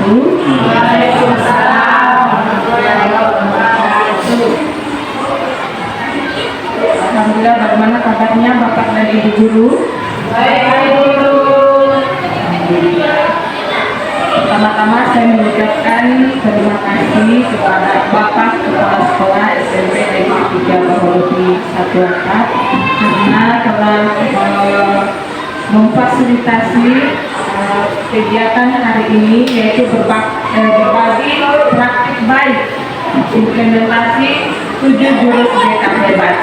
wabarakatuh. Waalaikumsalam warahmatullahi wabarakatuh. Alhamdulillah, bagaimana kabarnya Bapak dan Ibu guru? Baik, Guru. Pertama-tama saya mengucapkan terima kasih kepada Bapak Kepala Sekolah SMP Negeri 3 Baholobi 1 Angkat karena telah memfasilitasi kegiatan hari ini, yaitu berbagi praktik baik implementasi 7 jurus BK hebat.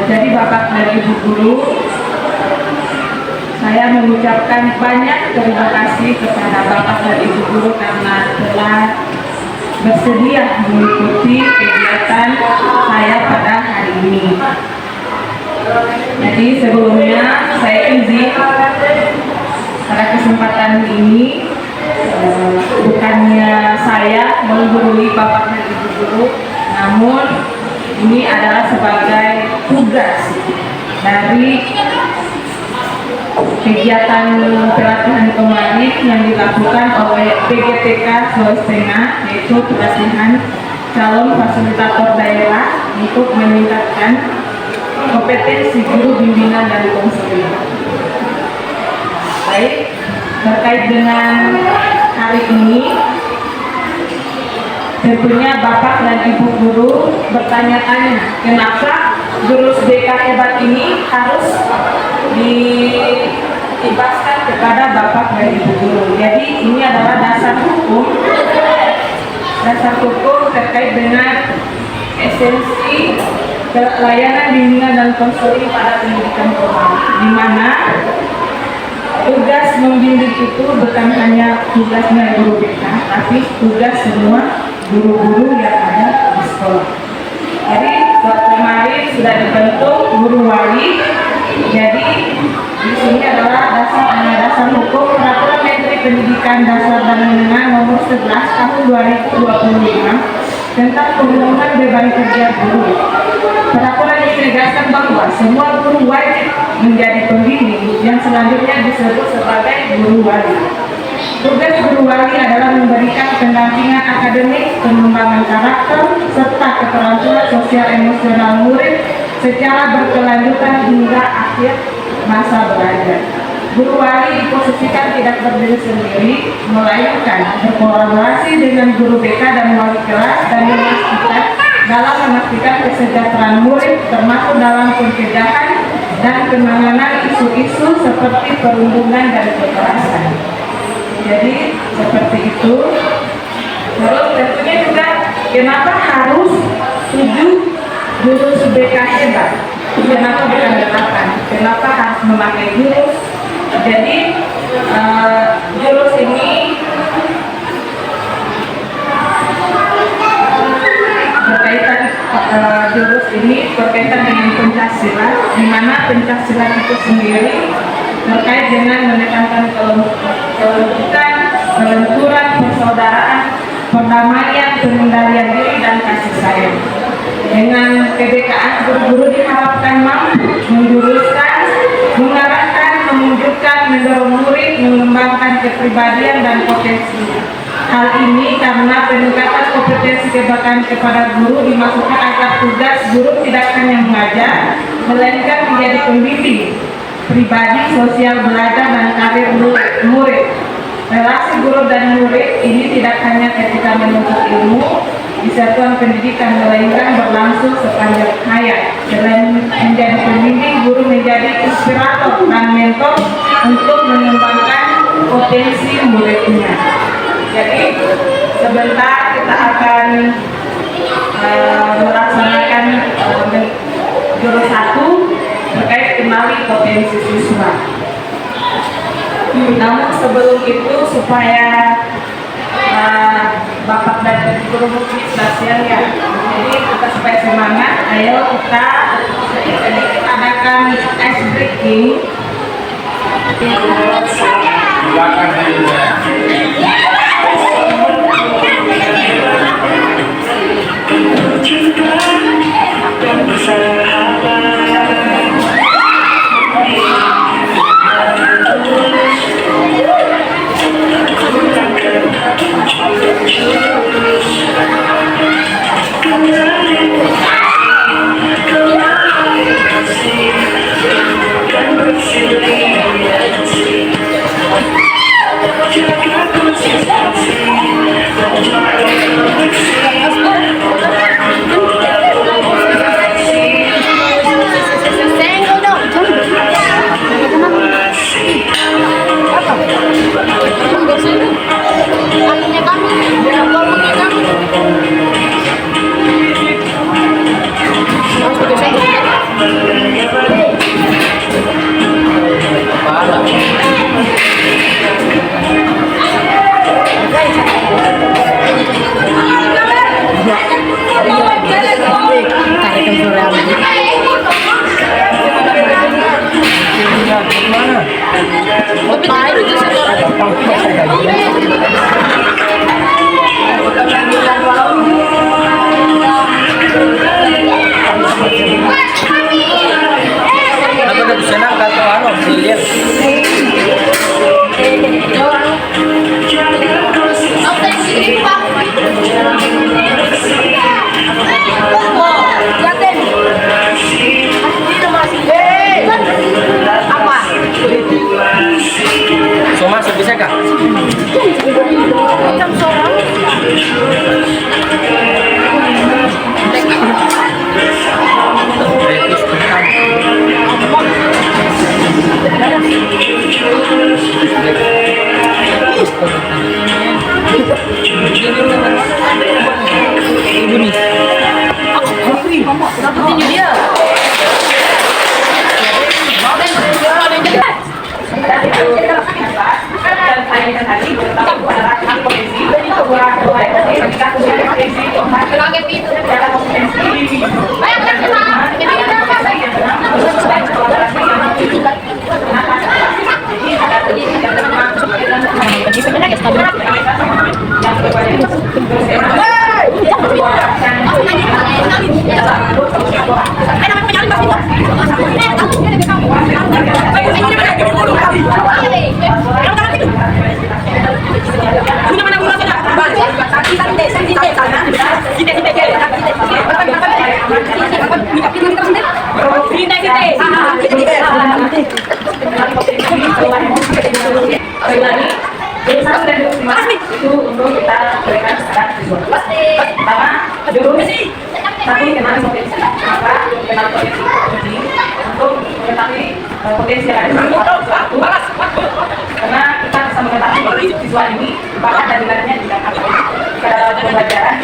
Jadi Bapak dan Ibu guru, saya mengucapkan banyak terima kasih kepada Bapak dan Ibu guru karena telah bersedia mengikuti kegiatan saya pada hari ini. Jadi sebelumnya saya izin pada kesempatan ini bukannya saya menggurui Bapak dan Ibu guru, namun ini adalah sebagai tugas dari kegiatan pelatihan kemarin yang dilakukan oleh PGTK Sulawesi Tengah, yaitu pelatihan calon fasilitator daerah untuk meningkatkan kompetensi guru bimbingan dan konseling. Baik, terkait dengan hari ini, tentunya Bapak dan Ibu guru bertanya-tanya kenapa jurus BK hebat ini harus diibaskan kepada Bapak dan Ibu guru. Jadi ini adalah dasar hukum terkait dengan esensi layanan bimbingan dan konseling pada pendidikan formal, di mana tugas membimbing itu bukan hanya tugasnya guru BK, tapi tugas semua guru-guru yang ada di sekolah. Jadi kemarin sudah dibentuk guru wali. Jadi di sini adalah dasar hukum Peraturan Menteri Pendidikan Dasar dan Menengah Nomor 11 Tahun 2025 tentang pengumuman beban kerja guru. Peraturan ini menegaskan bahwa semua guru wajib menjadi pembimbing yang selanjutnya disebut sebagai guru wali. Tugas guru wali adalah memberikan pendampingan akademik, pengembangan karakter, serta keterampilan sosial emosional murid secara berkelanjutan hingga akhir masa belajar. Guru wali diposisikan tidak berdiri sendiri, melainkan berkolaborasi dengan guru BK dan wali kelas dan memastikan kesejahteraan murid, termasuk dalam pencegahan dan penanganan isu-isu seperti perundungan dan kekerasan. Jadi seperti itu. Terus tentunya juga kenapa harus 7 jurus BK hebat? Kenapa bukan 8? Kenapa harus memakai jurus? Jadi jurus ini berkaitan dengan pencaksilat, di mana pencaksilat itu sendiri terkait dengan menekankan kelembutan, kelenturan, persaudaraan, perdamaian, pengendalian diri, dan kasih sayang. Dengan kebekaan, guru-guru diharapkan mampu menjuruskan, mengarahkan, menunjukkan, mendorong murid, mengembangkan kepribadian dan potensi. Hal ini karena peningkatan kompetensi kebakan kepada guru dimaksudkan agar tugas guru tidak hanya mengajar, melainkan menjadi pembimbing pribadi, sosial belajar, dan karir murid. Relasi guru dan murid ini tidak hanya ketika menuntut ilmu di satuan pendidikan, melainkan berlangsung sepanjang hayat. Selain menjadi pembimbing, guru menjadi inspirator dan mentor untuk mengembangkan potensi muridnya. Jadi sebentar kita akan melaksanakan jurus 1 terkait kenali potensi siswa. Namun sebelum itu, supaya Bapak dan Ibu guru mungkin sudah siang ya, jadi kita supaya semangat, ayo kita sedikit adakan ice breaking. Aku udah senang kata anu, lihat. So masuk bisa kak? Ibu nih. Dapetin dia. Itu untuk kita berikan secara visual. Pertama, jurus satu kenali potensi, maka kenali potensi ini untuk mengetahui potensi yang ada di satu. Karena kita bisa mengetahui visual ini bahkan dari nilainya tidak apa. Jika dalam pembelajaran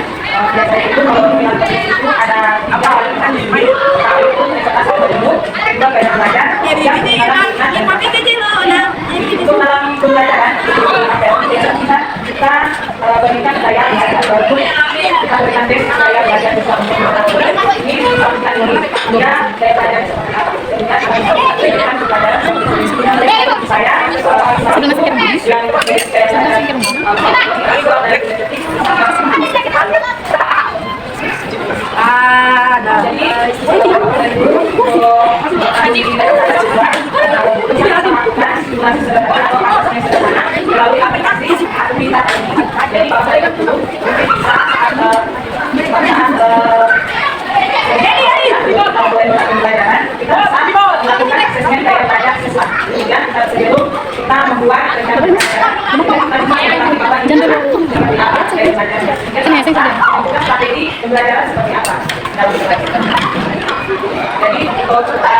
biasanya itu kalau kenali potensi itu ada apa kita tapi itu interpretasi berjumlah juga banyak belajar yang itu dalam pembelajaran kita berikan daya bagus, kita berikan tes daya belajar visual ini bisa kita ya daya belajar seperti apa sehingga kita berikan pelajaran saya melalui aplikasi kita jadi pembelajaran kita bisa melakukan asesmen daya belajar siswa sehingga kita membuat strategi pembelajaran seperti apa. Jadi kalau kita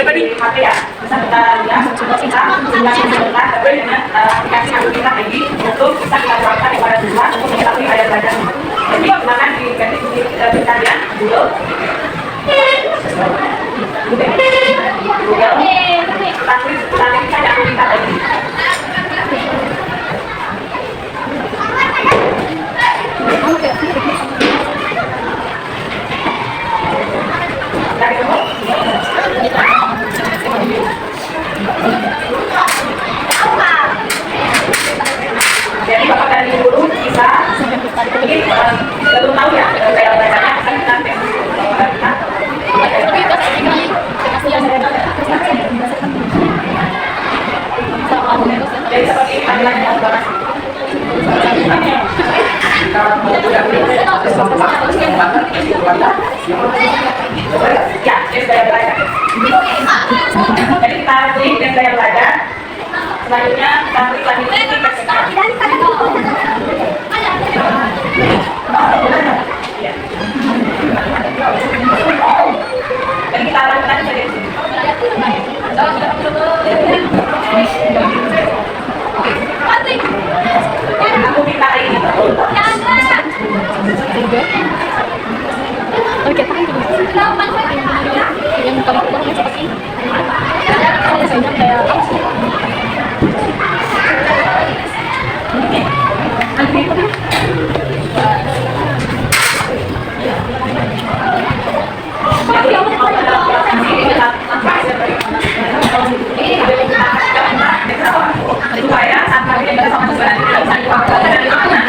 dari HP ya bisa kita lihat kita simulasi sebentar dengan aplikasi kita lagi untuk bisa kita terapkan kepada siswa untuk mengetahui daya belajar. Jadi gunakan di kalian Google. Kita tulis saja kita lagi. Jadi bapak dari guru bisa mungkin belum tahu ya cara bacanya akan kita selanjutnya kita beri lagi jadi kita lakukan saja di sini. Aku minta ini. Oke, tahan dulu. Yang paling kurang seperti ini. Biasanya kayak supaya saat kami bersama dengan bisa dipakai dari mana?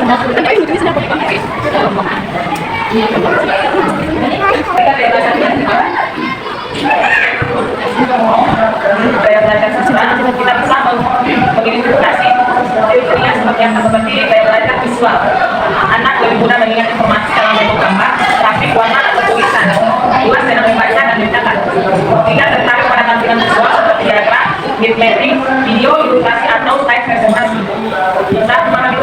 tapi ini bisa dapat pakai. Kita belajar sesuatu, kita bisa mengidentifikasi kriteria seperti daya belajar visual. Anak lebih mudah mengingat informasi dalam bentuk gambar, grafik, warna, atau tulisan. Dua, senang membaca dan mencatat. Tiga, tertarik pada tampilan visual seperti diagram, grid mapping, video, ilustrasi, atau slide presentasi. Saat memahami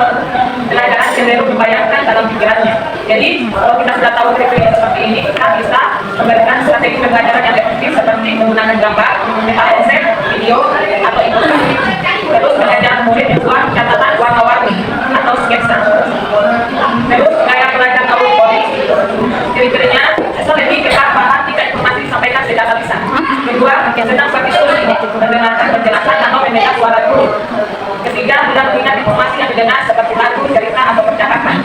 pelajaran cenderung membayangkan dalam pikirannya. Jadi, kalau kita sudah tahu kriteria seperti ini, kita bisa memberikan strategi pembelajaran yang efektif seperti menggunakan gambar, meta konsep, video, atau ilustrasi. Terus mengajar murid membuat catatan warna-warni atau sketsa. Terus gaya belajar auditorik, kriterianya lebih ketat paham jika informasi disampaikan secara lisan. Kedua, senang berdiskusi, mendengarkan penjelasan atau mendengar suara guru. Ketiga, mudah mengingat informasi yang didengar seperti lagu, cerita, atau percakapan.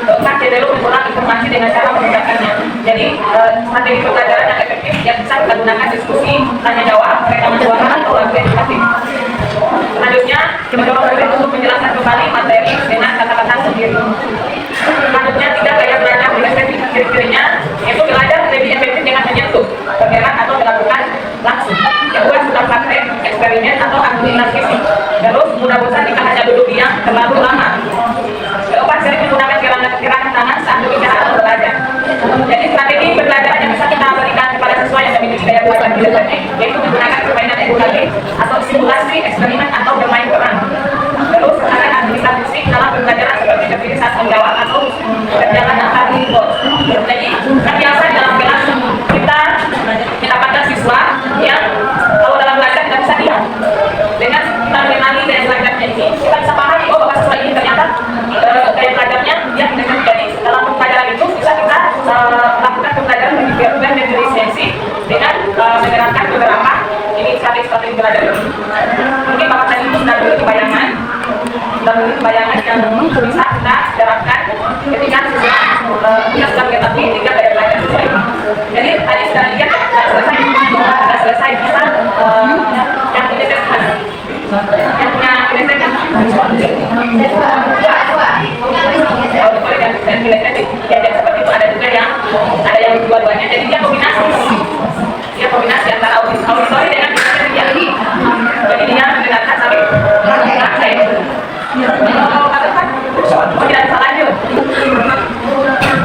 Keempat, cenderung mengulang informasi dengan cara mengucapkannya. Jadi, strategi pembelajaran yang efektif yang bisa kita gunakan diskusi, tanya jawab, rekaman suara, atau lagu edukatif. Selanjutnya, mendorong murid untuk menjelaskan kembali materi dengan kata-kata sendiri. Selanjutnya, tiga, gaya belajar dengan kriterianya, yaitu belajar lebih efektif dengan menyentuh, bergerak, atau melakukan langsung. Kedua, sudah praktek, eksperimen, atau aktivitas fisik. Terus, mudah bosan jika hanya duduk diam terlalu lama. Keempat, sering menggunakan gerakan tangan saat berbicara atau belajar. Jadi, strategi pembelajaran yang bisa kita berikan kepada siswa yang memiliki gaya belajar belajarnya, yaitu menggunakan permainan edukatif atau simulasi, eksperimen, atau bermain peran. Terus, ada aktivitas fisik dalam pembelajaran seperti berdiri saat menjawab atau berjalan antar kelompok. Jadi, biasa dalam kelas kita mendapatkan siswa yang kalau dalam belajar tidak bisa diam. Dengan kita mengenali gaya belajarnya ini, kita bisa pahami, oh bahwa siswa ini ternyata gaya belajarnya dia tidak jadi dalam pembelajaran itu bisa kita lakukan pembelajaran lebih berlisensi dengan menerapkan beberapa ini strategi belajar ini. Mungkin bapak tadi itu sudah memiliki bayangan yang bisa kita terapkan ketika siswa kita sudah mengetahui tiga gaya belajar siswa ini. Jadi tadi sudah lihat sudah selesai kita yang punya sederhana, yang punya kinesis dan seperti itu ada juga yang dua-duanya. Jadi dia kombinasi antara auditori dengan kinesis yang ini. Jadi dia mendengarkan sampai praktek. Kalau katakan tidak bisa lanjut.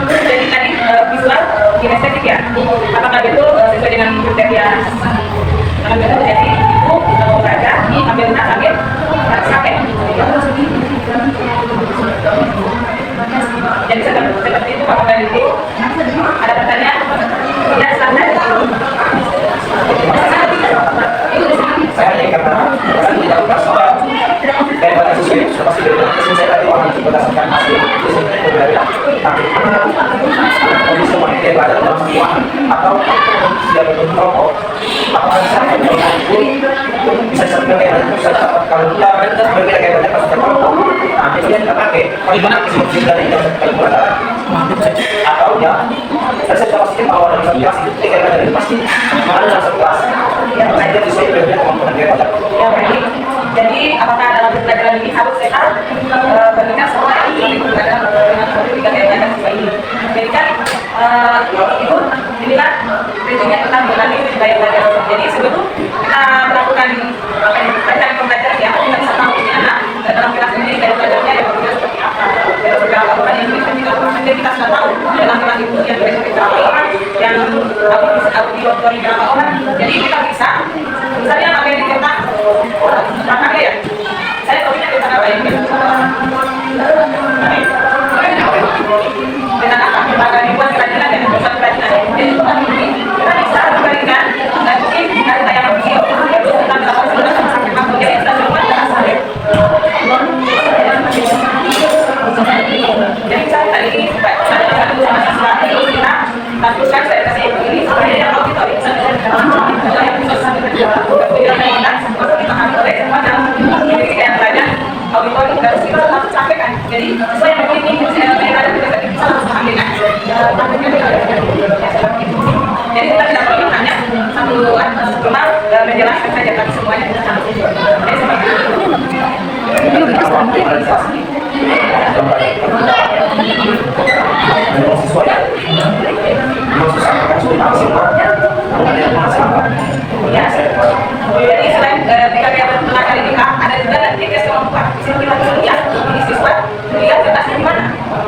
Jadi tadi visual kinestetik ya. Apakah betul sesuai dengan kriteria? Kalau betul jadi ibu mau belajar ambil benar ambil sampai. Jadi seperti itu Bapak dan Ibu. Ada pertanyaan? Ya, silakan. Saya hanya karena tidak sudah daripada sesuai sudah pasti saya tadi orang berdasarkan hasil tapi kondisi wanita yang ada dalam semua atau dia bentuk rokok apakah saya bisa sebenarnya kalau kita berbeda kayak banyak pas rokok nanti dia tidak pakai bagaimana kesimpulan dari kalkulator atau ya saya sudah pastikan bahwa dalam satu kelas itu tiga dari pasti ada dalam satu kelas yang ada di sini berbeda kemampuan dia pada Ya, baik. Jadi apakah dalam pembelajaran ini harus sehat mengingat semua yang pembelajaran dengan tiga gaya belajar siswa ini. Jadi kan itu inilah prinsipnya tentang mengenali gaya belajar. Jadi sebelum kita melakukan pembelajaran ya kita bisa tahu ini anak dalam kelas ini gaya belajarnya yang berbeda seperti apa. Ada beberapa orang yang kita sudah tahu dalam kelas itu yang berbeda seperti apa. Ya yang diodori berapa orang. Jadi kita bisa, misalnya pakai di kertas, makanya ya, saya tahunya kita apa ini? Dengan apa? Maka dibuat kerajinan dan pusat kerajinan. Jadi kita bisa memberikan dan mungkin harga yang kecil. Kita dapat sudah sampai mampu. Jadi kita coba jadi saya tadi ini saya satu sama siswa itu kita lakukan saya kasih ini supaya yang mau kita bisa yang bisa sampai kemudian kita ambil oleh semacam jadi yang belajar auditor kita harus sampaikan. Jadi sesuai yang ini saya ada kita bisa langsung ambilkan. Jadi kita tidak perlu hanya satu cuma menjelaskan saja tapi semuanya bisa sampai. Jadi seperti itu. Memang siswa ya, memang susah kan sudah maksimal. Ada yang masalah. Ya, jadi selain tiga yang telah kali nikah, ada juga nanti tes kelompok. Di sini kita bisa lihat ini siswa lihat certasnya di mana.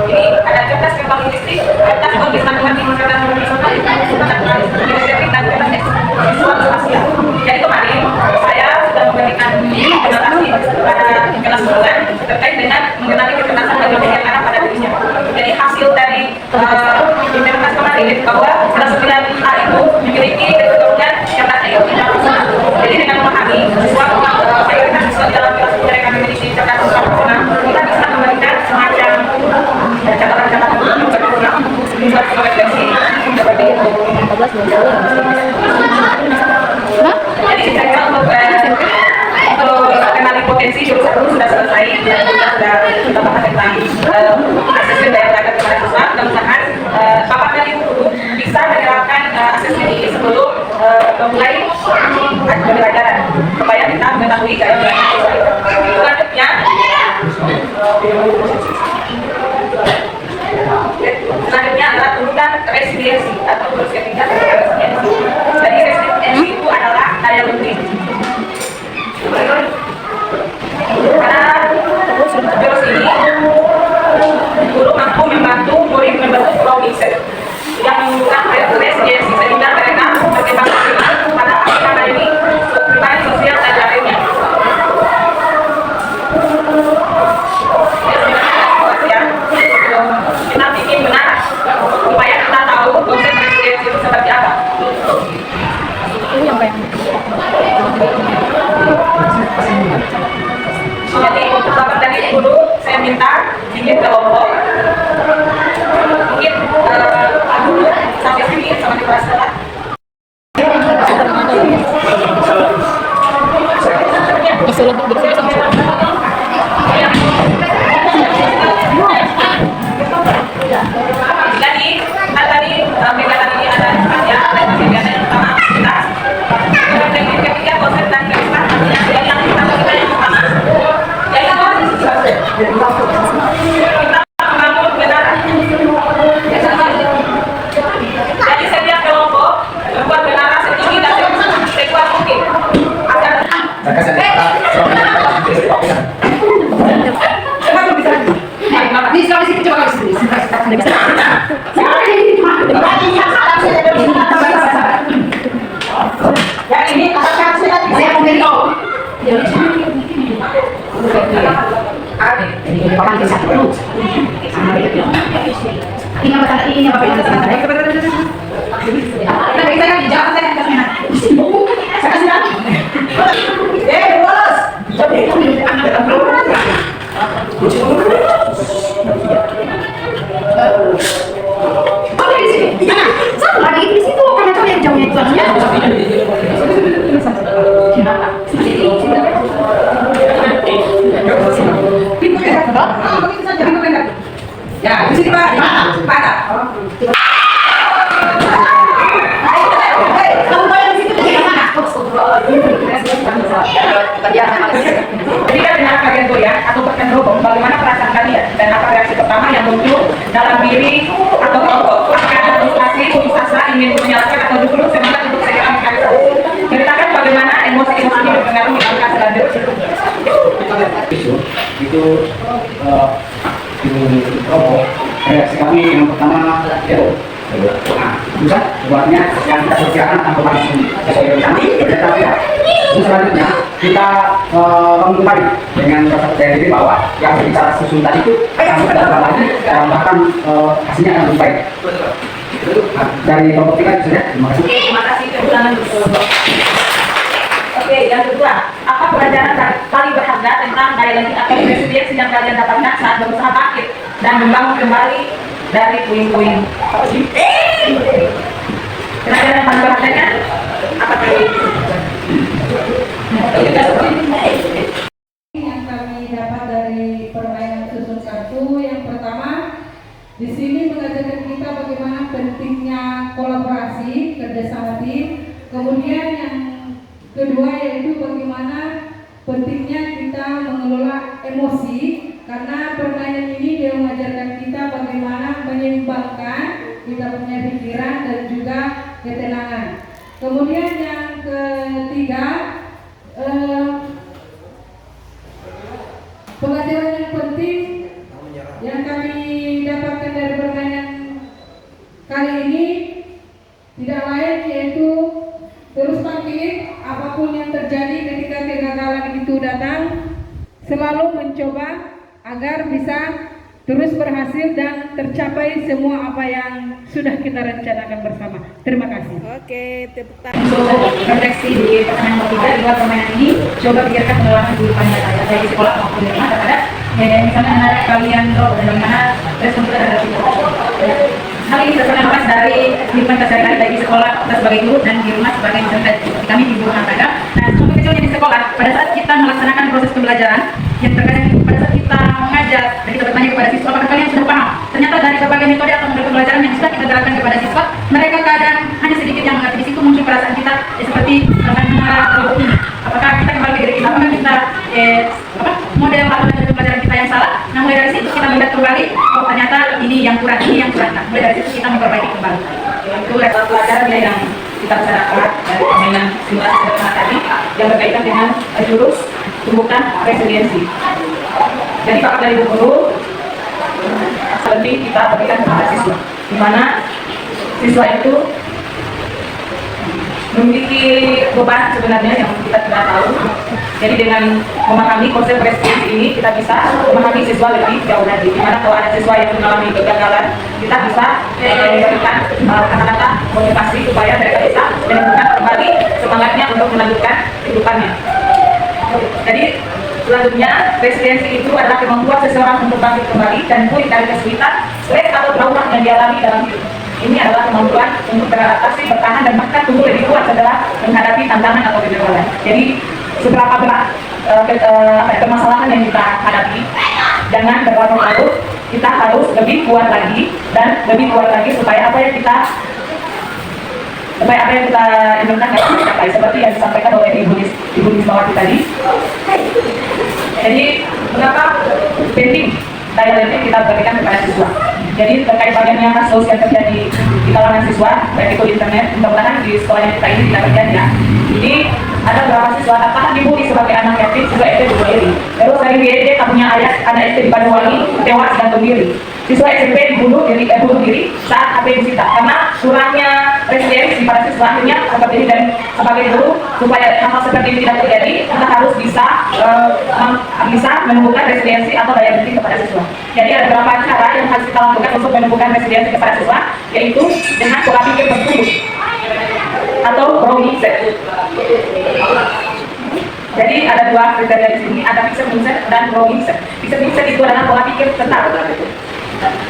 Ini ada cerdas kembang logistik, cerdas kondisi matematik, cerdas profesional, cerdas dan cerdas siswa spasial. Jadi kemarin saya sudah memberikan presentasi pada kelas 9 terkait dengan mengenali kecerdasan dan kecerdasan anak pada dirinya. Jadi hasil dari implementasi kemarin bahwa kelas 9A itu memiliki kecenderungan cerdas IoT. Jadi dengan memahami siswa mayoritas siswa dalam kelas mereka memiliki cerdas profesional, kita bisa memberikan semacam catatan-catatan untuk membuat refleksi seperti itu. Jadi saya kira untuk kenali potensi jurusan itu sudah selesai dan kita sudah bahas tentang asesmen daya belajar kepada siswa. Mudah-mudahan Bapak dan Ibu bisa menerapkan asesmen ini sebelum memulai pembelajaran supaya kita mengetahui gaya belajar siswa itu. Selanjutnya adalah turunan resiliensi atau terus ketiga resiliensi. Jadi resiliensi itu adalah daya lebih. Karena terus ini guru mampu membantu murid membentuk problem yang menggunakan resiliensi sehingga mereka berkembang pada aspek ini pribadi sosial dan lainnya. Kita bikin benar supaya kita tahu konsep resiliensi itu seperti apa. Jadi Bapak dan Ibu guru saya minta bikin kelompok mungkin sampai sini sama di kelas setelah jadi tadi pegangan ini ada ya kegiatan yang pertama aktivitas yang ketiga konsep dan kegiatan yang pertama kita yang pertama kita membangun kebenaran. Jadi setiap kelompok membuat kebenaran setinggi dan sekuat mungkin agar yang ini katakan saya memberitahu. Ini apa yang ya, di sini Pak, di mana? Pak. Kamu bayar di situ di mana? Jadi kan dengan kalian goyang atau berkendorong, bagaimana perasaan kalian dan apa reaksi pertama yang muncul dalam diri atau kelompok? Apakah ada frustrasi, putus asa, ingin menyalahkan atau justru semangat untuk segera mencapai? Ceritakan bagaimana emosi-emosi ini berpengaruh di langkah selanjutnya. Itu di kelompok reaksi kami yang pertama ya Nah, bisa buatnya yang kita perkirakan akan berlangsung sesuai rencana. Tetapi ya, selanjutnya kita mengumumkan dengan proses dari bahwa yang berbicara susun tadi itu akan ada lagi bahkan hasilnya akan lebih baik. Nah, dari kelompok kita itu saja. Terima kasih. Terima kasih kebetulan Oke, yang kedua, apa pelajaran paling berharga tentang daya lenting atau resiliensi yang kalian dapatkan saat berusaha bangkit dan membangun kembali dari puing-puing? Pelajaran yang paling berharga apa tadi? Yang kami dapat dari permainan susun kartu, yang pertama di sini mengajarkan kita bagaimana pentingnya kolaborasi, kerjasama tim. Kemudian yang kedua yaitu bagaimana pentingnya kita mengelola emosi, karena permainan ini dia mengajarkan kita bagaimana menyeimbangkan kita punya pikiran dan juga ketenangan. Kemudian yang ketiga, pelajaran yang penting yang kami dapatkan dari permainan kali ini tidak lain yaitu terus bangkit apapun yang terjadi ketika kegagalan itu datang, selalu mencoba agar bisa terus berhasil dan tercapai semua apa yang sudah kita rencanakan bersama. Terima kasih. Oke, tepuk tangan. Untuk refleksi di pertanyaan ketiga, di luar permainan ini, coba pikirkan pengalaman kehidupan nyata ya, baik di sekolah maupun di rumah terhadap misalnya menarik kalian dan bagaimana respon kita terhadap itu. Hal ini terlepas dari kehidupan keseharian baik di sekolah kita sebagai guru dan di rumah sebagai misalnya kami di guru anak. Nah, contoh kecilnya di sekolah, pada saat kita melaksanakan proses pembelajaran, yang terkadang pada saat kita mengajar dan kita bertanya kepada siswa, apakah kalian sudah paham? Ternyata dari berbagai metode atau model pembelajaran yang sudah kita terapkan kepada siswa, mereka kadang hanya sedikit yang mengerti. Di situ mungkin perasaan kita seperti bagaimana produk ini. Apakah kita kembali ke diri kita? Apakah kita model atau metode pembelajaran kita yang salah? Nah, mulai dari situ kita melihat kembali, oh ternyata ini yang kurang, ini yang kurang. Nah, mulai dari situ kita memperbaiki kembali. Itu level pelajaran yang kita bicarakan dari permainan simulasi sederhana tadi yang berkaitan dengan jurus tumbukan resiliensi. Jadi Pak dari guru lebih kita berikan kepada siswa, di mana siswa itu memiliki beban sebenarnya yang kita tidak tahu. Jadi dengan memahami konsep resiliensi ini kita bisa memahami siswa lebih jauh lagi. Di mana kalau ada siswa yang mengalami kegagalan, kita bisa memberikan kata-kata motivasi supaya mereka bisa menemukan kembali semangatnya untuk melanjutkan kehidupannya. Jadi selanjutnya, resiliensi itu adalah kemampuan seseorang untuk bangkit kembali dan pulih dari kesulitan, stres atau trauma yang dialami dalam hidup. Ini adalah kemampuan untuk beradaptasi, bertahan, dan bahkan tumbuh lebih kuat setelah menghadapi tantangan atau kegagalan. Jadi seberapa berat permasalahan yang kita hadapi, jangan berlarut-larut, kita harus lebih kuat lagi dan lebih kuat lagi supaya apa yang kita inginkan dapat tercapai, seperti yang disampaikan oleh Ibu Nismawati tadi. Jadi mengapa penting daya lenting kita berikan kepada siswa? Jadi terkait bagaimana kasus yang terjadi di kalangan siswa, baik itu di internet, mudah-mudahan di sekolahnya kita ini tidak terjadi ya. Jadi ada beberapa siswa tertahan dibully sebagai anak yatim, siswa SD bunuh diri. Terus dari WD tak punya ayah, anak SD di Banyuwangi tewas gantung diri. Siswa SMP bunuh diri saat HP disita karena kurangnya resiliensi pada siswa. Akhirnya seperti ini, dan sebagai guru supaya hal seperti ini tidak terjadi, kita harus bisa menumbuhkan resiliensi atau daya lenting kepada siswa. Jadi ada beberapa cara yang harus kita lakukan untuk menumbuhkan resiliensi kepada siswa, yaitu dengan pola pikir bertumbuh atau growth mindset. Jadi ada dua kriteria di sini, ada fixed mindset dan growth mindset. Fixed mindset itu adalah pola pikir tetap.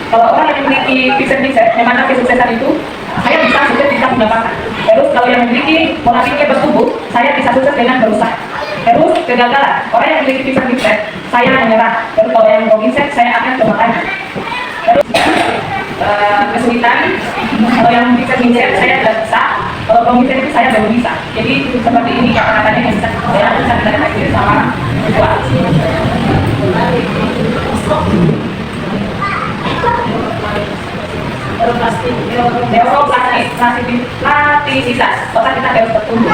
Kalau orang yang memiliki fixed mindset, yang mana kesuksesan itu saya bisa sukses tidak mendapatkan. Terus kalau yang memiliki pola pikir bertumbuh, saya bisa sukses dengan berusaha. Terus kegagalan, orang yang memiliki fixed mindset, saya menyerah. Terus kalau yang growth mindset, saya akan coba lagi. Terus kesulitan, kalau yang fixed mindset saya tidak bisa, kalau growth mindset itu saya baru bisa. Jadi seperti ini kata-katanya yang bisa kita kasih sama siswa. Neuroplastisisitas, otak kita harus bertumbuh.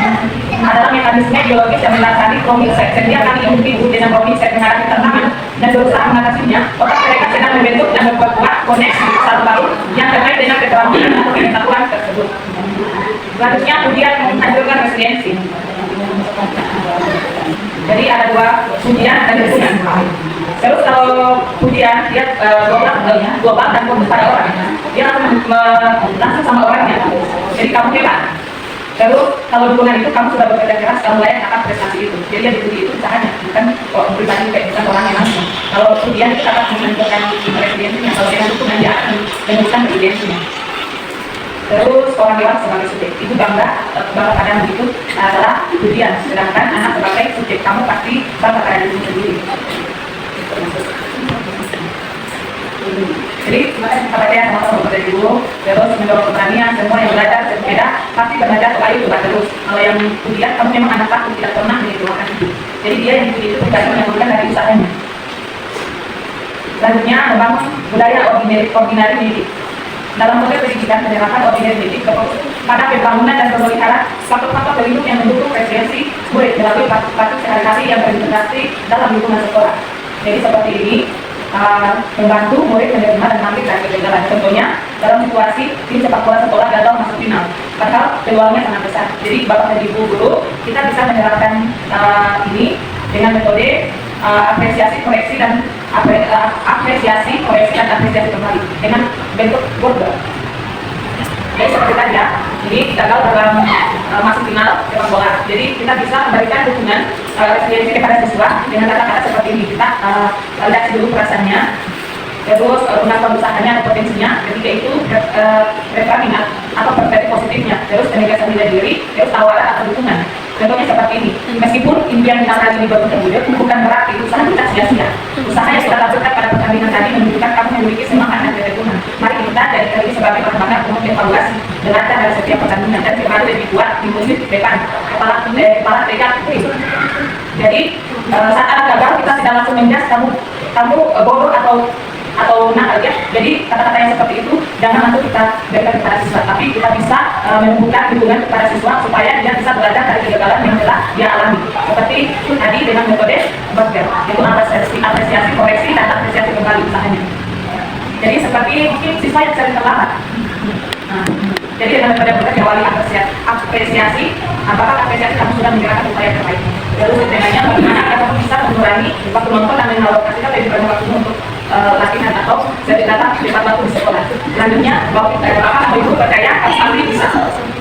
Adalah mekanisme biologis yang melatari growth mindset. Setiap kali individu dengan growth mindset menghadapi tantangan dan berusaha mengatasinya, otak mereka sedang membentuk dan memperkuat koneksi satu baru yang terkait dengan keterampilan atau pengetahuan tersebut. Selanjutnya ujian menghancurkan resiliensi. Jadi ada dua ujian dan ujian. Terus kalau ujian dia global dan fokus pada orang, dia langsung sama orangnya. Jadi kamu hebat. Terus kalau dukungan itu kamu sudah bekerja keras, kamu layak akan prestasi itu. Jadi yang diuji itu usahanya, bukan pribadi kayak bukan orangnya langsung. Kalau ujian itu dapat menentukan resiliensinya, kalau dengan dukungan dia akan menentukan resiliensinya. Terus orang dewasa sebagai subjek itu bangga pada itu adalah ujian, sedangkan anak sebagai subjek kamu pasti bangga pada diri sendiri. Jadi apa ya sama-sama bekerja dulu, terus mendorong keberanian, semua yang belajar berbeda pasti belajar sekali juga terus. Kalau yang ujian kamu memang anak takut tidak pernah menyesuaikan itu. Jadi dia yang itu pribadi menyambungkan dari usahanya. Selanjutnya membangun budaya ordinary didik. Dalam proses pendidikan penerapan ordinary didik pada pembangunan dan pemeliharaan faktor-faktor pelindung yang mendukung resiliensi murid melalui praktik sehari-hari yang terintegrasi dalam lingkungan sekolah. Jadi seperti ini membantu murid menerima dan mengambil dari kegagalan. Contohnya dalam situasi tim sepak bola sekolah gagal masuk final, padahal peluangnya sangat besar. Jadi bapak dan ibu guru kita bisa menerapkan ini dengan metode apresiasi koreksi dan apresiasi kembali dengan bentuk border. Jadi seperti tadi ya, ini gagal dalam masuk final sepak bola. Jadi kita bisa memberikan dukungan resiliensi kepada siswa dengan kata-kata seperti ini. Kita lihat dulu perasaannya, terus gunakan usahanya atau potensinya. Ketika itu minat atau perspektif positifnya, terus penegasan diri, terus tawaran atau dukungan. Contohnya seperti ini, meskipun impian kita kali ini baru terwujud, bukan berarti usaha kita sia-sia. Usaha yang kita lakukan pada pertandingan tadi menunjukkan kamu memiliki semangat dan keteguhan. Mari kita dari kali ini sebagai perkembangan untuk evaluasi belajar dari setiap pertandingan dan kembali lebih kuat di musim depan. Kepala tegak. Jadi saat ada gagal kita tidak langsung menjas kamu bodoh atau nakal ya. Jadi kata-kata yang seperti itu jangan langsung kita berikan kepada siswa, tapi kita bisa menumbuhkan dukungan kepada siswa supaya dia bisa belajar dari kegagalan yang telah dia alami. Seperti tadi dengan metode Berger, yaitu apresiasi koreksi dan apresiasi kembali usahanya. Jadi seperti mungkin siswa yang sering terlambat. Jadi dengan metode Berger diawali apresiasi, apakah apresiasi kamu sudah menggerakkan upaya terbaik. Lalu sebenarnya bagaimana kamu bisa mengurangi waktu nonton dan mengalokasikan lebih banyak waktu untuk latihan atau datang cepat waktu di sekolah. Selanjutnya, bahwa bapak ibu percaya kami bisa.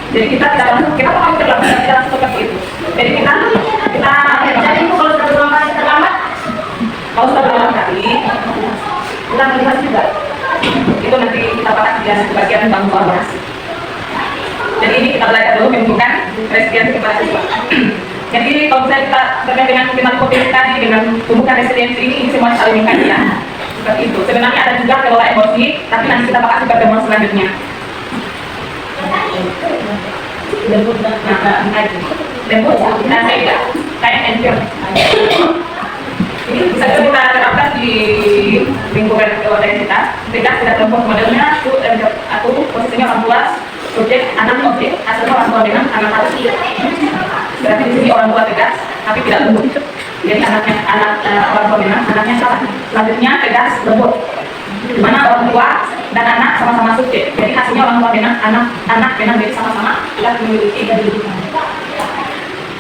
Jadi kita tidak langsung, kita mau terlambat, tidak langsung seperti itu. Jadi kita jadi itu kalau sudah berulang kali terlambat, kalau sudah berulang kali, kita melihat juga. Itu nanti kita bahas di bagian bangun kolaborasi. Jadi ini kita belajar dulu menentukan resiliensi kepada siswa. Jadi kalau misalnya kita terkait dengan kenal potensi tadi dengan tumbuhkan resiliensi ini semua saling mengkaitkan. Seperti itu. Sebenarnya ada juga kelola emosi, tapi nanti kita bahas di pertemuan selanjutnya. Lembut dan kayak enfield. Ini bisa kita terapkan di lingkungan identitas. Tegas tidak terbuat modelnya atau posisinya orang tua subjek, anak objek, asalnya orang tua dengan anak harus. Berarti di sini orang tua tegas, tapi tidak lembut. Jadi anak orang tua memang anaknya salah. Selanjutnya tegas lembut. Di mana orang tua dan anak sama-sama subjek. Jadi hasilnya orang tua dengan anak memang jadi sama-sama tidak memiliki dari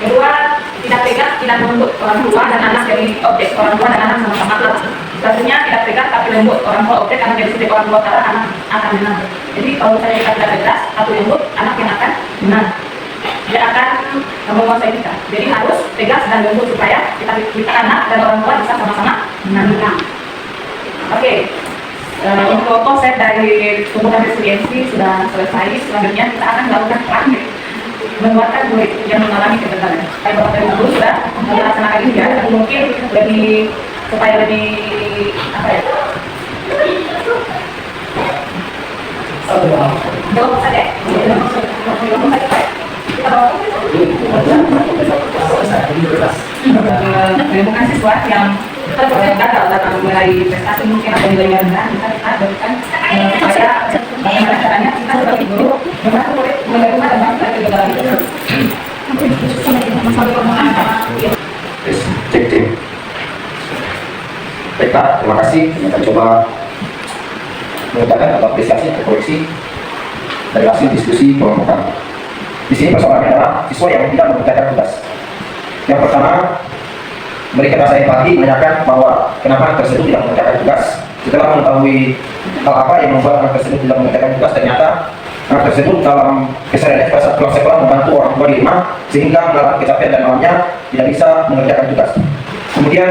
kedua tidak tegas, tidak lembut. Orang tua dan anak jadi objek. Orang tua dan anak sama-sama salah. Selanjutnya tidak tegas tapi lembut. Orang tua objek akan jadi subjek, orang tua salah, anak akan menang. Jadi kalau saya kita tidak tegas atau lembut, anak yang akan menang. Dia akan menguasai kita. Jadi harus tegas dan lembut supaya kita anak dan orang tua bisa sama-sama menang. Oke. Untuk konsep dari tumbuhan resiliensi sudah selesai. Selanjutnya kita akan melakukan praktik menguatkan murid yang mengalami kegagalan. Baik bapak dan ibu sudah melaksanakan ini ya, tapi mungkin supaya lebih apa ya? Jawab saja. Menemukan siswa yang gagal dalam menilai prestasi mungkin atau nilainya rendah, kita berikan supaya bagaimana caranya kita sebagai guru membantu murid menerima dan bangkit dari kegagalan itu. Cek. Baik Pak, terima kasih. Kita coba mengucapkan atau apresiasi atau koreksi dari hasil diskusi kelompok kami. Di sini persoalannya adalah siswa yang tidak mengerjakan tugas. Yang pertama, mereka rasa empati menanyakan bahwa kenapa anak tersebut tidak mengerjakan tugas. Setelah mengetahui hal apa yang membuat anak tersebut tidak mengerjakan tugas, ternyata anak tersebut dalam kesehariannya pada saat pulang sekolah membantu orang tua di rumah sehingga mengalami kecapean dan malamnya tidak bisa mengerjakan tugas. Kemudian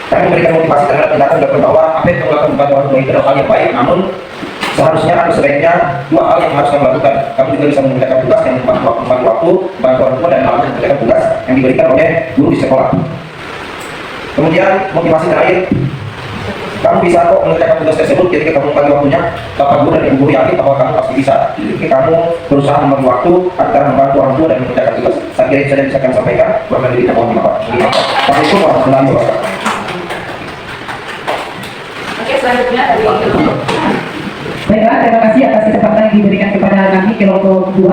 kami memberikan motivasi terhadap tindakan dokter bahwa apa yang melakukan membantu orang tua itu adalah hal yang baik, namun seharusnya atau sebaiknya dua hal yang harus kamu lakukan. Kamu juga bisa mengerjakan tugas yang membantu waktu, membantu orang tua dan malamnya mengerjakan tugas yang diberikan oleh guru di sekolah. Kemudian motivasi terakhir, kamu bisa kok mengerjakan tugas tersebut ketika kamu bagi waktunya. Bapak guru dan ibu guru yakin bahwa kamu pasti bisa. Jika kamu berusaha membagi waktu antara membantu orang tua dan mengerjakan tugas. Saya kira itu saja bisa kami sampaikan. Kurang lebih kita mohon maaf. Assalamualaikum warahmatullahi wabarakatuh. Oke, selanjutnya dari Baiklah, terima kasih atas kesempatan yang diberikan kepada kami kelompok 2.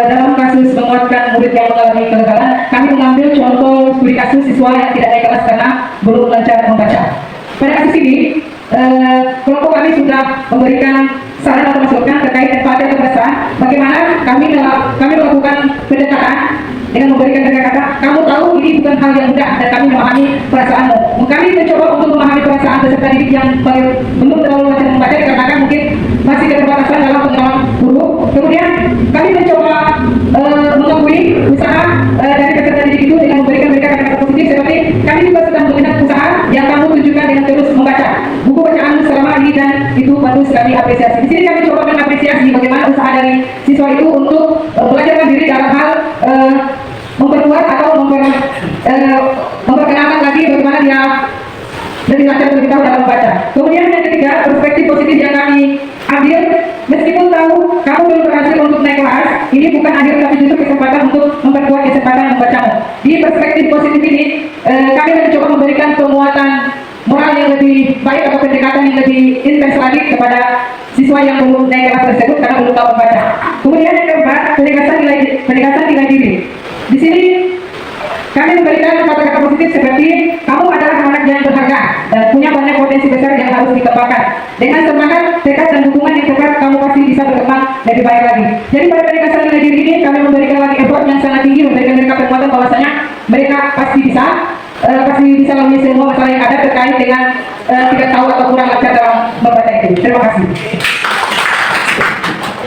Dalam kasus menguatkan murid yang mengalami kegagalan, kami mengambil contoh studi kasus siswa yang tidak naik kelas karena belum lancar membaca. Pada kasus ini, kelompok kami sudah memberikan saran atau masukan terkait empati atau perasaan. Bagaimana kami melakukan pendekatan dengan memberikan kata-kata, kamu tahu ini bukan hal yang mudah dan kami memahami perasaanmu. Kami mencoba untuk memahami perasaan peserta didik yang belum terlalu lancar membaca dikarenakan mungkin masih keterbatasan dalam pengalaman guru. Kemudian kami mencoba mengakui usaha dari peserta didik itu dengan memberikan mereka kata-kata positif seperti kami juga sedang melihat usaha yang kamu tunjukkan dengan terus membaca buku bacaanmu selama ini dan itu bagus kami apresiasi. Di sini kami coba mengapresiasi bagaimana usaha dari siswa itu untuk belajar diri dalam hal memperkuat atau memperkenalkan lagi bagaimana dia lebih lancar lebih tahu dalam membaca. Kemudian yang ketiga, perspektif positif yang kami ambil, meskipun tahu kamu belum berhasil untuk naik kelas, ini bukan akhir tapi justru kesempatan untuk memperkuat kesempatan membacamu. Di perspektif positif ini, kami mencoba memberikan penguatan moral yang lebih baik atau pendekatan yang lebih intens lagi kepada siswa yang belum naik kelas tersebut karena belum tahu membaca. Kemudian yang keempat, penegasan nilai diri. Di sini kami memberikan kata-kata positif seperti kamu adalah anak yang berharga dan punya banyak potensi besar yang harus dikembangkan. Dengan semangat, tekad dan dukungan yang tepat, kamu pasti bisa berkembang lebih baik lagi. Jadi pada penegasan nilai diri ini kami memberikan lagi effort yang sangat tinggi, memberikan mereka penguatan bahwasanya mereka pasti bisa lalui semua masalah yang ada terkait dengan tidak tahu atau kurang lancar dalam membaca itu. Terima kasih.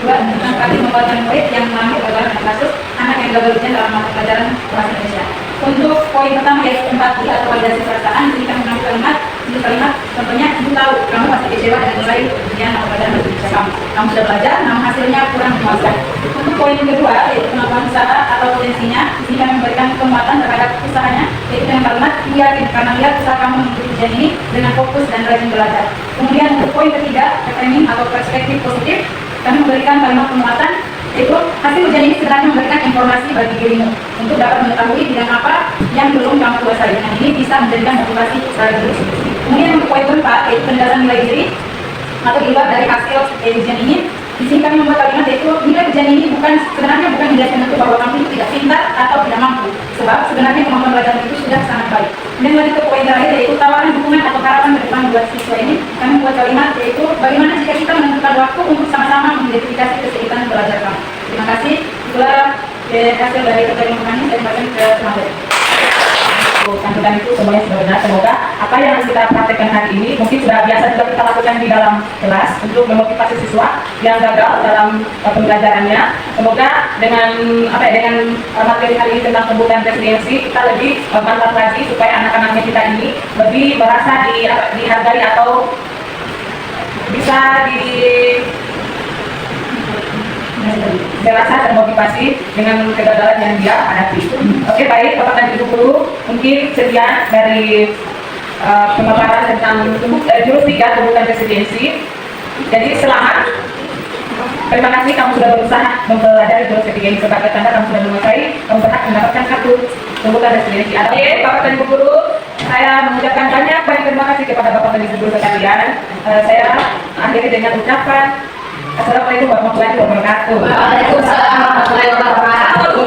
Tentang kali membuatkan murid yang mengalami kegagalan dalam kasus anak yang gagal ujian dalam mata pelajaran bahasa Indonesia. Untuk poin pertama yaitu empati atau validasi perasaan, jadi kami mengambil kalimat, contohnya ibu tahu kamu pasti kecewa dengan nilai ujian atau pelajaran bahasa Indonesia kamu. Kamu sudah belajar, namun hasilnya kurang memuaskan. Untuk poin yang kedua yaitu kemampuan usaha atau potensinya, jadi kami memberikan penguatan terhadap usahanya, yaitu dengan kalimat yakin karena lihat usaha kamu mengikuti ujian ini dengan fokus dan rajin belajar. Kemudian untuk poin ketiga, reframing atau perspektif positif, kami memberikan kalimat penguatan, yaitu hasil ujian ini sebenarnya memberikan informasi bagi dirimu untuk dapat mengetahui bidang apa yang belum kamu kuasai. Dengan ini bisa menjadikan motivasi sekaligus. Kemudian untuk poin keempat yaitu penjelasan nilai diri atau di luar dari hasil ujian ini. Di sini kami membuat kalimat yaitu nilai ujian ini sebenarnya bukan menjadi penentu bahwa kamu itu tidak pintar atau tidak mampu, sebab sebenarnya kemampuan belajar itu sudah sangat baik. Kemudian lanjut ke poin terakhir yaitu tawaran dukungan atau harapan ke depan buat siswa ini. Kami membuat kalimat yaitu bagaimana jika kita menentukan waktu untuk sama-sama mengidentifikasi kesulitan belajar kamu. Terima kasih. Itulah hasil dari pertemuan kami. Saya kembali ke Semalam. Sambutan itu semuanya sudah benar. Semoga apa yang kita praktekkan hari ini mungkin sudah biasa juga kita lakukan di dalam kelas untuk memotivasi siswa yang gagal dalam pembelajarannya. Semoga dengan materi hari ini tentang pembukaan resiliensi kita lebih mantap lagi supaya anak-anaknya kita ini lebih merasa dihargai atau bisa merasa termotivasi dengan kegagalan yang dia hadapi. Oke, baik, Bapak dan Ibu guru, mungkin sekian dari pemaparan tentang jurus 3 pembukaan resiliensi. Jadi selamat. Terima kasih kamu sudah berusaha mempelajari jurus ketiga ini sebagai tanda kamu sudah menguasai, kamu berhak mendapatkan kartu pembukaan resiliensi. Oke, Bapak dan Ibu guru, saya mengucapkan banyak terima kasih kepada Bapak dan Ibu guru sekalian. Saya akhiri dengan ucapan Assalamualaikum warahmatullahi wabarakatuh. Waalaikumsalam warahmatullahi wabarakatuh.